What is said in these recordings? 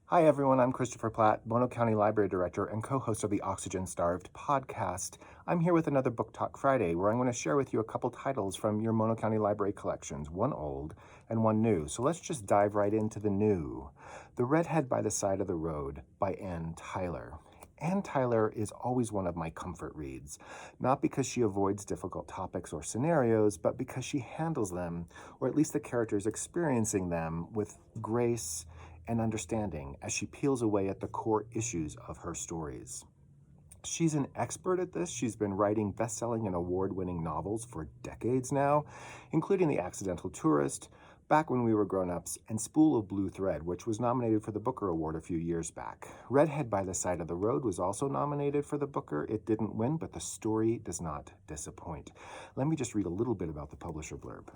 Hi, everyone. I'm Christopher Platt, Bono County Library Director and co-host of the Oxygen Starved podcast. I'm here with another Book Talk Friday, where I'm going to share with you a couple titles from your Mono County Library collections, one old and one new. So let's just dive right into the new. The Redhead by the Side of the Road by Ann Tyler. Ann Tyler is always one of my comfort reads, not because she avoids difficult topics or scenarios, but because she handles them, or at least the characters experiencing them, with grace and understanding as she peels away at the core issues of her stories. She's an expert at this. She's been writing best-selling and award-winning novels for decades now, including The Accidental Tourist, Back When We Were Grown-Ups, and Spool of Blue Thread, which was nominated for the Booker Award a few years back. Redhead by the Side of the Road was also nominated for the Booker. It didn't win, but the story does not disappoint. Let me just read a little bit about the publisher blurb.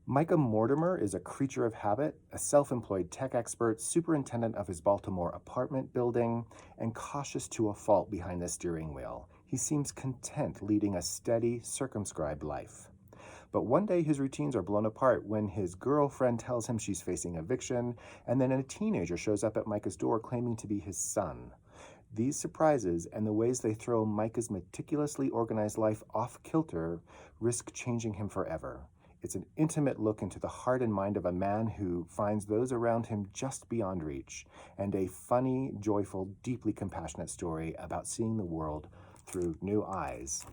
Micah Mortimer is a creature of habit, a self-employed tech expert, superintendent of his Baltimore apartment building, and cautious to a fault behind the steering wheel. He seems content leading a steady, circumscribed life. But one day his routines are blown apart when his girlfriend tells him she's facing eviction, and then a teenager shows up at Micah's door claiming to be his son. These surprises and the ways they throw Micah's meticulously organized life off kilter risk changing him forever. It's an intimate look into the heart and mind of a man who finds those around him just beyond reach, and a funny, joyful, deeply compassionate story about seeing the world through new eyes.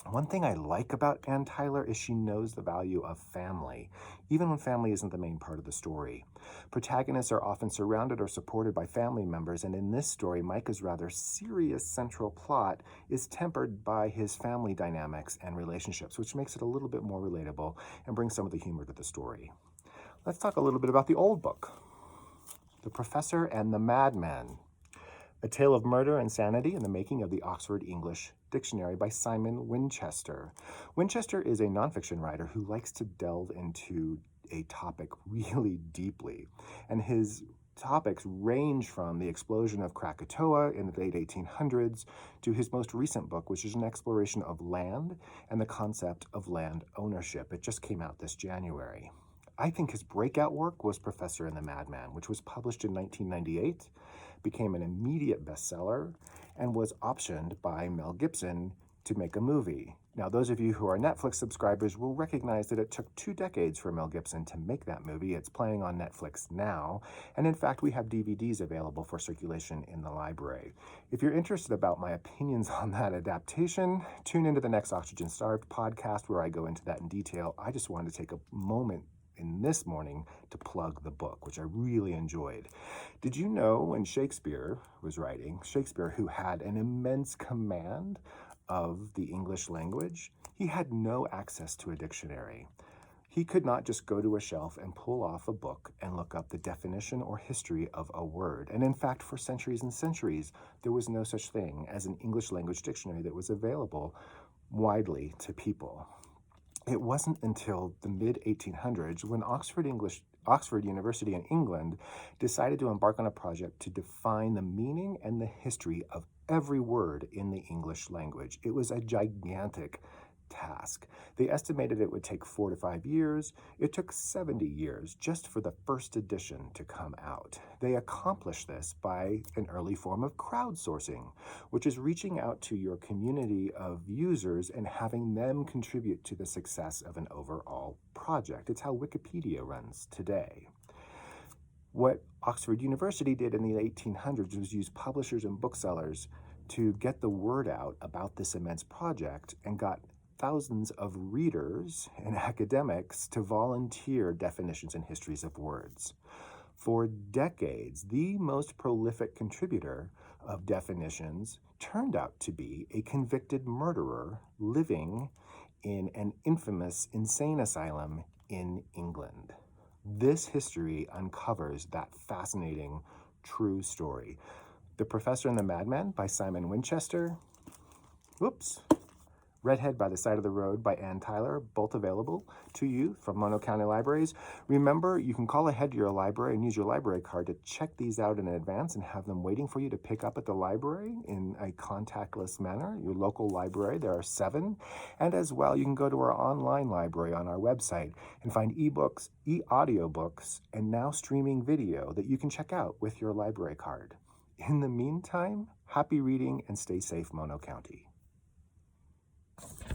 One thing I like about Ann Tyler is she knows the value of family, even when family isn't the main part of the story. Protagonists are often surrounded or supported by family members, and in this story, Micah's rather serious central plot is tempered by his family dynamics and relationships, which makes it a little bit more relatable and brings some of the humor to the story. Let's talk a little bit about the old book, The Professor and the Madman. A Tale of Murder and Sanity in the Making of the Oxford English Dictionary by Simon Winchester. Winchester is a nonfiction writer who likes to delve into a topic really deeply, and his topics range from the explosion of Krakatoa in the late 1800s to his most recent book, which is an exploration of land and the concept of land ownership. It just came out this January. I think his breakout work was Professor and the Madman, which was published in 1998, became an immediate bestseller, and was optioned by Mel Gibson to make a movie. Now, those of you who are Netflix subscribers will recognize that it took 2 decades for Mel Gibson to make that movie. It's playing on Netflix now, and in fact, we have DVDs available for circulation in the library. If you're interested about my opinions on that adaptation, tune into the next Oxygen Starved podcast where I go into that in detail. I just wanted to take a moment in this morning to plug the book, which I really enjoyed. Did you know when Shakespeare was writing, Shakespeare, who had an immense command of the English language, he had no access to a dictionary. He could not just go to a shelf and pull off a book and look up the definition or history of a word. And in fact, for centuries and centuries, there was no such thing as an English language dictionary that was available widely to people. It wasn't until the mid-1800s when Oxford University in England decided to embark on a project to define the meaning and the history of every word in the English language. It was a gigantic task. They estimated it would take 4 to 5 years. It took 70 years just for the first edition to come out. They accomplished this by an early form of crowdsourcing, which is reaching out to your community of users and having them contribute to the success of an overall project. It's how Wikipedia runs today. What Oxford University did in the 1800s was use publishers and booksellers to get the word out about this immense project and got thousands of readers and academics to volunteer definitions and histories of words. For decades, the most prolific contributor of definitions turned out to be a convicted murderer living in an infamous insane asylum in England. This history uncovers that fascinating, true story. The Professor and the Madman by Simon Winchester. Whoops. Redhead by the Side of the Road by Ann Tyler, both available to you from Mono County Libraries. Remember, you can call ahead to your library and use your library card to check these out in advance and have them waiting for you to pick up at the library in a contactless manner. Your local library, there are 7. And as well, you can go to our online library on our website and find ebooks, e-audiobooks, and now streaming video that you can check out with your library card. In the meantime, happy reading and stay safe, Mono County.